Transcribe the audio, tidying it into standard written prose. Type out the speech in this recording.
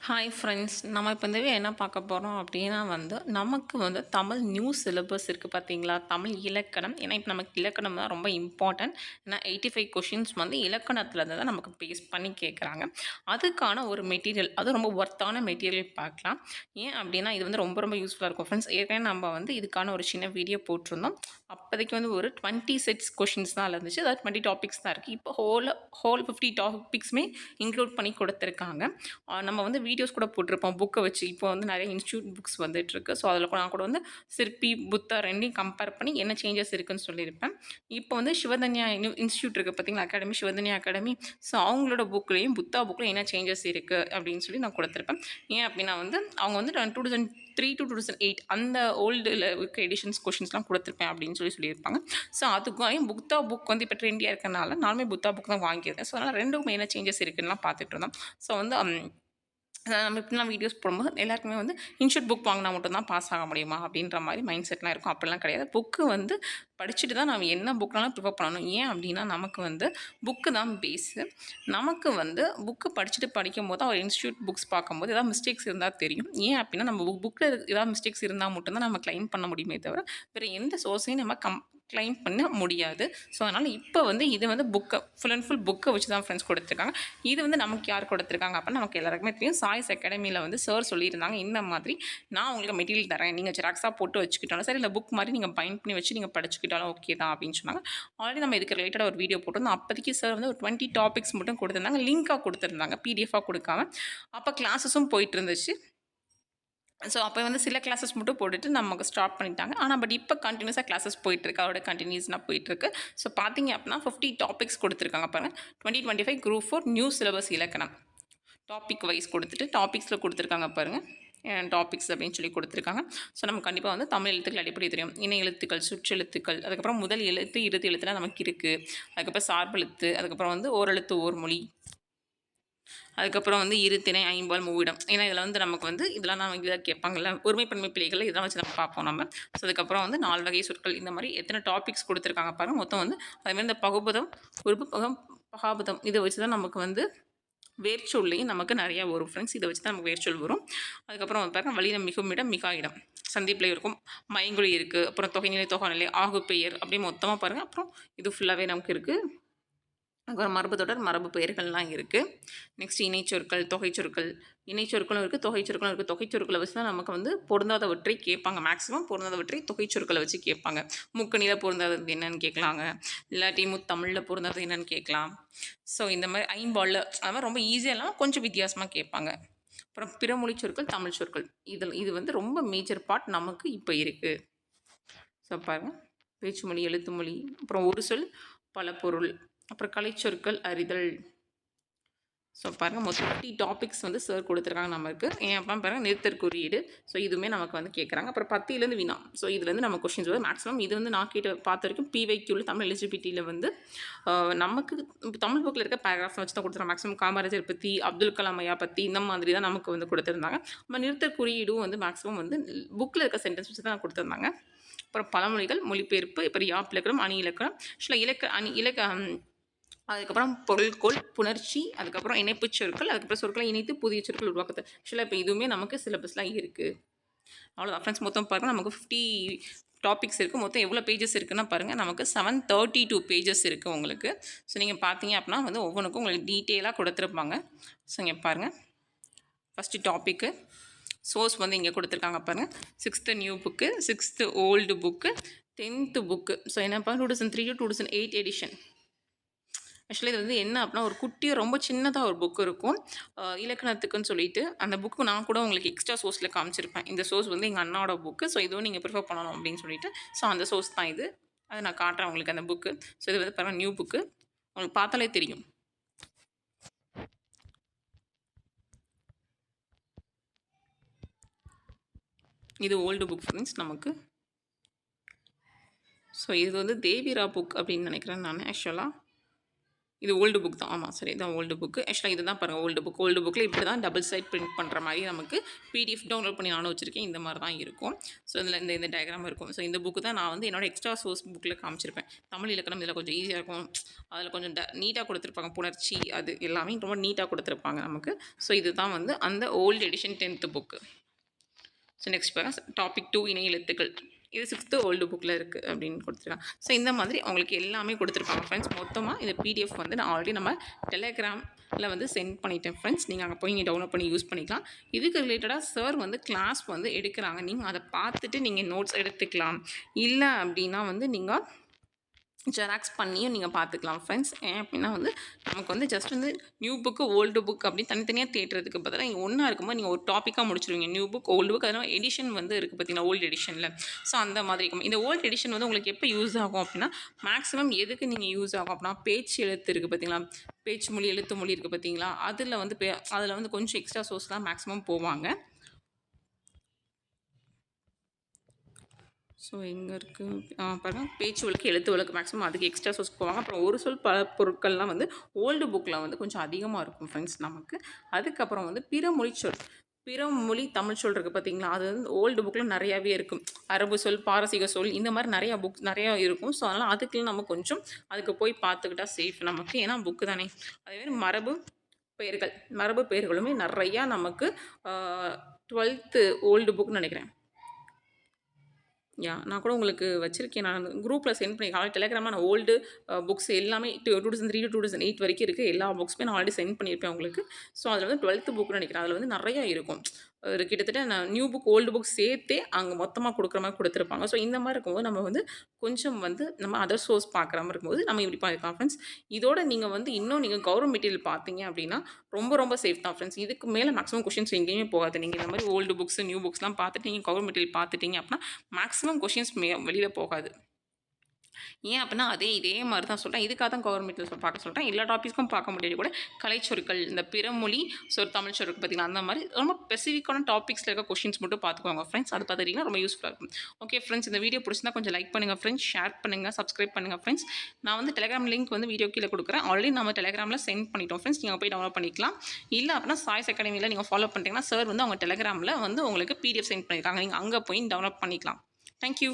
Hi friends, நம்ம இப்போ இந்த வீடியோ என்ன பார்க்க போகிறோம் அப்படின்னா நமக்கு தமிழ் நியூ சிலபஸ் இருக்குது பார்த்தீங்களா? தமிழ் இலக்கணம். ஏன்னா இப்போ நமக்கு இலக்கணம் தான் ரொம்ப இம்பார்ட்டன்ட். ஏன்னா 85 கொஷின்ஸ் இலக்கணத்துலேருந்து தான் நமக்கு பேஸ் பண்ணி கேட்குறாங்க. அதுக்கான ஒரு மெட்டீரியல், அது ரொம்ப ஒர்த்தான மெட்டீரியல் பார்க்கலாம். ஏன் அப்படின்னா இது ரொம்ப ரொம்ப யூஸ்ஃபுல்லாக இருக்கும் ஃப்ரெண்ட்ஸ். ஏற்கனவே நம்ம இதுக்கான ஒரு சின்ன வீடியோ போட்டிருந்தோம். அப்போதைக்கு ஒரு 20 செட்ஸ் கொஷின்ஸ் தான் இருந்துச்சு. அதாவது 20 டாபிக்ஸ் தான் இருக்குது. இப்போ ஹோல் 50 டாபிக்ஸுமே இன்க்ளூட் பண்ணி கொடுத்துருக்காங்க. நம்ம வீடியோஸ் கூட போட்டிருப்போம் புக்கை வச்சு. இப்போ நிறைய இன்ஸ்டியூட் புக்ஸ் வந்துட்டுருக்கு. ஸோ அதில் கூட நான் கூட சிற்பி புத்தா ரெண்டையும் கம்பேர் பண்ணி என்ன சேஞ்சஸ் இருக்குதுன்னு சொல்லியிருப்பேன். இப்போ சிவதன்யா இன்ஸ்டியூட் இருக்குது பார்த்தீங்களா, அகாடமி, சிவதன்யா அகாடமி. ஸோ அவங்களோட புக்லேயும் புத்தா புக்கில் என்ன சேஞ்சஸ் இருக்குது அப்படின்னு சொல்லி நான் கொடுத்துருப்பேன். ஏன் அப்படின்னா அவங்க 2003 to 2008 அந்த ஓல்டில் இருக்க எடிஷன்ஸ் கொஷின்ஸ்லாம் கொடுத்துருப்பேன் அப்படின்னு சொல்லியிருப்பாங்க. ஸோ அதுக்கும் புத்தா புக் இப்போ ட்ரெண்டியாக இருக்கனால நானுமே புத்தா புக் தான் வாங்கியிருக்கேன். ஸோ அதனால் ரெண்டுக்கும் என்ன சேஞ்சஸ் இருக்குதுலாம் பார்த்துட்டு இருந்தோம். ஸோ நம்ம இப்படிலாம் வீடியோஸ் போடும்போது எல்லாருக்குமே இன்ஸ்டியூட் புக் வாங்கினா மட்டும்தான் பாஸ் ஆக முடியுமா அப்படின்ற மாதிரி மைண்ட் செட்லாம் இருக்கும். அப்படிலாம் கிடையாது. புக்கு படிச்சுட்டு தான் நம்ம என்ன புக்னாலும் ப்ரிஃபர் பண்ணணும். ஏன் அப்படின்னா நமக்கு புக்கு தான் பேஸு. நமக்கு புக்கு படிச்சுட்டு படிக்கும்போது ஒரு இன்ஸ்டியூட் புக்ஸ் பார்க்கும்போது ஏதாவது மிஸ்டேக்ஸ் இருந்தால் தெரியும். ஏன் அப்படின்னா நம்ம புக்கில் ஏதாவது மிஸ்டேக்ஸ் இருந்தால் மட்டும்தான் நம்ம கிளைம் பண்ண முடியுமே தவிர வேறு எந்த சோர்ஸையும் நம்ம கிளைம் பண்ண முடியாது. ஸோ அதனால் இப்போ இது புக்கை ஃபுல் அண்ட் ஃபுல் புக்கை வச்சு தான் ஃப்ரெண்ட்ஸ் கொடுத்துருக்காங்க. இது நமக்கு யார் கொடுத்துருக்காங்க அப்படின்னா நமக்கு எல்லாருக்குமே தெரியும். சாய்ஸ் அகாடமியில் சார் சொல்லியிருந்தாங்க, இந்த மாதிரி நான் உங்களுக்கு மெட்டீரியல் தரேன், நீங்கள் ஜெராக்ஸாக போட்டு வச்சுக்கிட்டாலும் சரி, இல்லை புக் மாதிரி நீங்கள் பைண்ட் பண்ணி வச்சு நீங்கள் படிச்சுக்கிட்டாலும் ஓகே தான் அப்படின்னு சொன்னாங்க. ஆல்ரெடி நம்ம இதுக்கு ரிலேட்டடாக ஒரு வீடியோ போட்டிருந்தோம். அப்போதைக்கு சார் ஒரு 20 டாபிக்ஸ் மட்டும் கொடுத்துருந்தாங்க, லிங்காக கொடுத்துருந்தாங்க, பிடிஎஃபாக கொடுக்காம. அப்போ கிளாஸஸும் போயிட்டு இருந்துச்சு. ஸோ அப்போ சில கிளாஸஸ் மட்டும் போட்டுட்டு நமக்கு ஸ்டாப் பண்ணிட்டாங்க. ஆனால் பட் இப்போ கண்டினியூஸாக கிளாஸஸ் போயிட்டுருக்கு, அவரோட கண்டினியூஸ்னால் போயிட்டுருக்கு. ஸோ பார்த்தீங்க அப்படின்னா 50 டாபிக்ஸ் கொடுத்துருக்காங்க பாருங்கள். 2025 குரூப் 4 நியூ சிலபஸ் இலக்கணம் டாபிக் வைஸ் கொடுத்துட்டு டாபிக்ஸில் கொடுத்துருக்காங்க பாருங்கள். டாபிக்ஸ் அப்படின்னு சொல்லி கொடுத்துருக்காங்க. ஸோ நம்ம கண்டிப்பாக தமிழ் எழுத்துக்கள் அடிப்படை தெரியும். இணை எழுத்துக்கள், சுற்றெழுத்துக்கள், அதுக்கப்புறம் முதல் எழுத்து, இறுதி எழுத்துலாம் நமக்கு இருக்குது. அதுக்கப்புறம் சார்பெழுத்து, அதுக்கப்புறம் ஓரெழுத்து ஓர்மொழி, அதுக்கப்புறம் இருத்திணை, ஐம்பால், மூவிடம். ஏன்னா இதில் நமக்கு இதெல்லாம் நம்ம இதாக கேட்பாங்கல்ல, ஒருமைப்பன்மை பிழைகள் இதெல்லாம் வச்சு நம்ம பார்ப்போம் நம்ம. ஸோ அதுக்கப்புறம் 4 வகை சொற்கள், இந்த மாதிரி எத்தனை டாபிக்ஸ் கொடுத்துருக்காங்க பாருங்கள். மொத்தம் அதேமாதிரி இந்த பகுபதம், உறுப்பு பகம், பகாபதம் இதை வச்சு தான் நமக்கு வேர்ச்சொல்லையும் நமக்கு நிறையா வரும் ஃப்ரெண்ட்ஸ். இதை வச்சு தான் நமக்கு வேர்ச்சொல் வரும். அதுக்கப்புறம் பாருங்கள் வலினம், மிகுமிடம், மிகா இடம், சந்திப்பில் இருக்கும், மைங்குழி இருக்குது, அப்புறம் தொகைநிலை, தொகைநிலை, ஆகு பெயர், அப்படியே மொத்தமாக பாருங்கள். அப்புறம் இது ஃபுல்லாகவே நமக்கு இருக்குது. அப்புறம் மரபு தொடர், மரபு பெயர்கள்லாம் இருக்குது. நெக்ஸ்ட் இணைச்சொற்கள், தொகைச்சொற்கள், இணைச்சொற்களும் இருக்குது, தொகைச்சொற்களும் இருக்குது. தொகைச்சொற்களை வச்சு தான் நமக்கு பொருந்தாதவற்றை கேட்பாங்க. மேக்ஸிமம் பொருந்தாதவற்றை தொகைச்சொற்களை வச்சு கேட்பாங்க. முக்கணியில் பொருந்தாதது என்னன்னு கேட்கலாங்க, இல்லாட்டி முத்தமிழில் பொருந்தாதது என்னன்னு கேட்கலாம். ஸோ இந்த மாதிரி ஐம்பாலில் அது மாதிரி ரொம்ப ஈஸியாக இல்லாமல் கொஞ்சம் வித்தியாசமாக கேட்பாங்க. அப்புறம் பிறமொழி சொற்கள், தமிழ் சொற்கள், இது ரொம்ப மேஜர் பார்ட் நமக்கு இப்போ இருக்குது. ஸோ பாருங்கள், பேச்சுமொழி, எழுத்துமொழி, அப்புறம் ஒரு சொல் பல பொருள், அப்புறம் கலைச்சொற்கள் அறிதல். ஸோ பாருங்கள், மொத்தம் 50 டாபிக்ஸ் சார் கொடுத்துருக்காங்க நமக்கு. ஏன் அப்போ பாருங்கள், நிறுத்தற் குறியீடு. ஸோ இதுவுமே நமக்கு கேட்குறாங்க. அப்புறம் 10லேருந்து வினா. ஸோ இதுலேருந்து நம்ம கொஷின்ஸ் மேக்ஸிமம் இது நான் கேட்டு பார்த்த வரைக்கும் பிவைக்யூவில் தமிழ் எலிஜிபிலிட்டியில் நமக்கு தமிழ் புக்கில் இருக்க பேராகிராஃப் வச்சு தான் கொடுத்துருக்காங்க. மேக்ஸிமம் காமராஜர் பற்றி, அப்துல் கலாம் ஐயா பற்றி, இந்த மாதிரி தான் நமக்கு கொடுத்துருந்தாங்க. நம்ம நிறுத்தற் குறியீடும் மேக்ஸிமம் புக்கில் இருக்க சென்டென்ஸ் வச்சு தான் கொடுத்துருந்தாங்க. அப்புறம் பழமொழிகள், மொழிபெயர்ப்பு, இப்போ யாப் இலக்கணம், அணி இலக்கணம், அதுக்கப்புறம் பொருள்கோள், புணர்ச்சி, அதுக்கப்புறம் இணைப்புச் சொற்கள், அதுக்கப்புறம் சொற்களை இணைத்து புதிய சொற்கள் உருவாக்குது. ஆக்சுவலாக இப்போ இதுவுமே நமக்கு சிலபஸ்லாம் இருக்குது. அவ்வளோதான் ஃப்ரெண்ட்ஸ். மொத்தம் பாருங்கள், நமக்கு 50 டாபிக்ஸ் இருக்குது. மொத்தம் எவ்வளோ பேஜஸ் இருக்குன்னா பாருங்கள், நமக்கு 732 பேஜஸ் இருக்குது உங்களுக்கு. ஸோ நீங்கள் பார்த்தீங்க அப்படின்னா ஒவ்வொன்றுக்கும் உங்களுக்கு டீட்டெயிலாக கொடுத்துருப்பாங்க. ஸோ இங்கே பாருங்கள், ஃபஸ்ட்டு டாப்பிக்கு சோர்ஸ் இங்கே கொடுத்துருக்காங்க பாருங்கள். 6th new book, 6th old book, 10th book. So என்னப்பா 2003 to 2008 எடிஷன். ஆக்சுவலி இது என்ன அப்படின்னா ஒரு குட்டியாக ரொம்ப சின்னதாக ஒரு புக் இருக்கும், இலக்கணத்துக்குன்னு சொல்லிட்டு. அந்த புக்கு நான் கூட உங்களுக்கு எக்ஸ்ட்ரா சோர்ஸில் காமிச்சிருப்பேன். இந்த சோர்ஸ் எங்கள் அண்ணாவோட புக்கு. ஸோ இதுவும் நீங்கள் ப்ரிஃபர் பண்ணணும் அப்படின்னு சொல்லிட்டு. ஸோ அந்த சோர்ஸ் தான் இது. அதை நான் காட்டுறேன் உங்களுக்கு அந்த புக்கு. ஸோ இது பாருங்கள், நியூ புக்கு. உங்களுக்கு பார்த்தாலே தெரியும். இது ஓல்டு புக் ஃப்ரெண்ட்ஸ் நமக்கு. ஸோ இது தேவிரா புக் அப்படின்னு நினைக்கிறேன் நான் ஆக்சுவலாக. இது ஓல்டு புக் தான். ஆமா சரி இதான் ஓல்டு புக்கு. ஆக்சுவலா இதுதான் பாருங்க ஓல்டு புக். ஓல்டு புக்ல இப்படி தான் டபுள் சைட் பிரிண்ட் பண்ற மாரி நமக்கு பிடிஎஃப் டவுன்லோட் பண்ணி நானும் வச்சிருக்கேன். இந்த மாரி தான் இருக்கும். ஸோ இதில இந்த டயகிராம் இருக்கும். ஸோ இந்த புக்கு தான் நான் வந்து என்னோட எக்ஸ்ட்ரா சோர்ஸ் புக்ல காமிச்சிருப்பேன். தமிழ் இலக்கணம் இதில கொஞ்சம் ஈஸியா இருக்கும். அதில கொஞ்சம் நீட்டா குடுத்துருப்பாங்க. புணர்ச்சி அது எல்லாமே ரொம்ப நீட்டா குடுத்துருப்பாங்க நமக்கு. ஸோ இதுதான் வந்து அந்த old edition 10th book. So next பாருங்க டாபிக் 2 இணை எழுத்துக்கள். இது 6th ஓல்டு புக்கில் இருக்குது அப்படின்னு கொடுத்துருக்காங்க. ஸோ இந்த மாதிரி உங்களுக்கு எல்லாமே கொடுத்துருப்பாங்க ஃப்ரெண்ட்ஸ். மொத்தமாக இந்த பிடிஎஃப் வந்து நான் ஆல்ரெடி நம்ம டெலகிராமில் வந்து சென்ட் பண்ணிட்டேன் ஃப்ரெண்ட்ஸ். நீங்கள் அங்கே போய் நீங்கள் டவுன்லோட் பண்ணி யூஸ் பண்ணிக்கலாம். இதுக்கு ரிலேட்டடாக சார் வந்து கிளாஸ் வந்து எடுக்கிறாங்க. நீங்கள் அதை பார்த்துட்டு நீங்கள் நோட்ஸ் எடுத்துக்கலாம். இல்லை அப்படின்னா வந்து நீங்கள் ஜெராக்ஸ் பண்ணியும் நீங்கள் பார்த்துக்கலாம் ஃப்ரெண்ட்ஸ். ஏன் அப்படின்னா வந்து நமக்கு வந்து ஜஸ்ட் வந்து நியூ புக்கு ஓல்டு புக் அப்படின்னு தனித்தனியாக தேடுறதுக்கு பதிலாக நீங்கள் ஒன்றா இருக்கும்போது நீங்கள் ஒரு டாப்பிக்காக முடிச்சிருவீங்க. நியூ புக் ஓல்டு புக் அதனால் எடிஷன் வந்து இருக்குது பார்த்தீங்கன்னா ஓல்டு எடிஷனில். ஸோ அந்த மாதிரி இருக்கும். இந்த ஓல்டு எடிஷன் வந்து உங்களுக்கு எப்போ யூஸ் ஆகும் அப்படின்னா மேக்ஸிமம் எதுக்கு நீங்கள் யூஸ் ஆகும் அப்படின்னா பேச்சு எழுத்து இருக்குது பார்த்தீங்களா, பேச்சு மொழி எழுத்து மொழி இருக்குது பார்த்தீங்களா, அதில் வந்து அதில் வந்து கொஞ்சம் எக்ஸ்ட்ரா சோர்ஸ் தான் மேக்ஸிமம் போவாங்க. ஸோ எங்கே இருக்குது பாருங்கள் பேச்சு வழக்கு எழுத்து வழக்கு மேக்ஸிமம் அதுக்கு எக்ஸ்ட்ரா சோர்ஸ் போவாங்க. அப்புறம் ஒரு சொல் பல பொருட்கள்லாம் வந்து ஓல்டு புக்கில் வந்து கொஞ்சம் அதிகமாக இருக்கும் ஃப்ரெண்ட்ஸ் நமக்கு. அதுக்கப்புறம் வந்து பிற மொழி சொல், பிற மொழி தமிழ் சொல் இருக்குது பார்த்தீங்களா, அது வந்து ஓல்டு புக்கில் நிறையாவே இருக்கும். அரபு சொல், பாரசீக சொல் இந்த மாதிரி நிறையா புக்ஸ் நிறையா இருக்கும். ஸோ அதனால் அதுக்குள்ள நம்ம கொஞ்சம் அதுக்கு போய் பார்த்துக்கிட்டா சேஃப் நமக்கு. ஏன்னா புக்கு தானே. அதேமாதிரி மரபு பெயர்களுமே நிறையா நமக்கு 12th ஓல்டு புக்னு நினைக்கிறேன். நான் கூட உங்களுக்கு வச்சுருக்கேன். நான் குரூப்பில் சென்ட் பண்ணி ஆல்ரெடி டெலகிராமில் நான் ஓல்டு புக்ஸ் எல்லாமே 2003 to 2008 வரைக்கும் இருக்குது. எல்லா புக்ஸுமே நான் ஆல்ரெடி சென்ட் பண்ணியிருப்பேன் உங்களுக்கு. ஸோ அதில் வந்து 12th புக்னு நினைக்கிறேன். அதில் வந்து நிறையா இருக்கும். ஒரு கிட்டத்தட்ட நான் நியூ புக் ஓல்டு புக் சேர்த்தே அங்கே மொத்தமாக கொடுக்குற மாதிரி கொடுத்துருப்பாங்க. ஸோ இந்த மாதிரி இருக்கும்போது நம்ம வந்து கொஞ்சம் வந்து நம்ம அதர் சோர்ஸ் பார்க்குற மாதிரி இருக்கும்போது நம்ம இப்படி பார்க்கலாம் ஃப்ரெண்ட்ஸ். இதோட நீங்கள் வந்து இன்னும் நீங்கள் கவர்மெண்ட் மெட்டீரியல் பார்த்தீங்க அப்படின்னா ரொம்ப ரொம்ப சேஃப் தான் ஃப்ரெண்ட்ஸ். இதுக்கு மேலே மேக்ஸிமம் கொஷின்ஸ் எங்கேயுமே போகாது. நீங்கள் இந்த மாதிரி ஓல்டு புக்ஸ் நியூ புக்ஸ்லாம் பார்த்துட்டு நீங்கள் கவர்மெண்ட் மெட்டீரியல் பார்த்துட்டீங்க அப்படின்னா மேக்ஸிமம் கொஷின்ஸ் வெளியில் போகாது. ஏன் அப்படின்னா இதே மாதிரி தான் சொல்கிறேன். இதுக்காக தான் கவர்மெண்ட்டில் பார்க்க சொல்கிறேன். எல்லா டாபிக்ஸ்க்கும் பார்க்க முடியாது கூட கலைச்சொற்கள் இந்த பிறமொழி தமிழ் சொற்கள் பார்த்தீங்களா, அந்த மாதிரி ரொம்ப ஸ்பெசிஃபிக்கான டாபிக்ஸில் இருக்க கொஷின்ஸ் மட்டும் பார்த்துக்கோங்க ஃப்ரெண்ட்ஸ். அது பார்த்துட்டிங்கன்னா ரொம்ப யூஸ்ஃபுல்லாக இருக்கும். ஓகே ஃப்ரெண்ட்ஸ், இந்த வீடியோ பிடிச்சிருந்தா கொஞ்சம் லைக் பண்ணுங்கள் ஃப்ரெண்ட்ஸ், ஷேர் பண்ணுங்கள், சப்ஸ்கிரைப் பண்ணுங்கள் ஃப்ரெண்ட்ஸ். நான் வந்து டெலிகிராம் லிங்க் வந்து வீடியோ கீழே கொடுக்குறேன். ஆல்ரெடி நம்ம டெலிகிராமில் சென்ட் பண்ணிட்டோம் ஃப்ரெண்ட்ஸ். நீங்கள் போய் டவுன்லோட் பண்ணிக்கலாம். இல்லை அப்படின்னா சாய்ஸ் அகாடமியில் நீங்கள் ஃபாலோ பண்ணிட்டீங்கன்னா சார் வந்து அவங்க டெலிகிராமில் வந்து உங்களுக்கு பிடிஎஃப் சென்ட் பண்ணியிருக்காங்க. நீங்கள் அங்கே போய் டவுன்லோட் பண்ணிக்கலாம். தேங்க்யூ.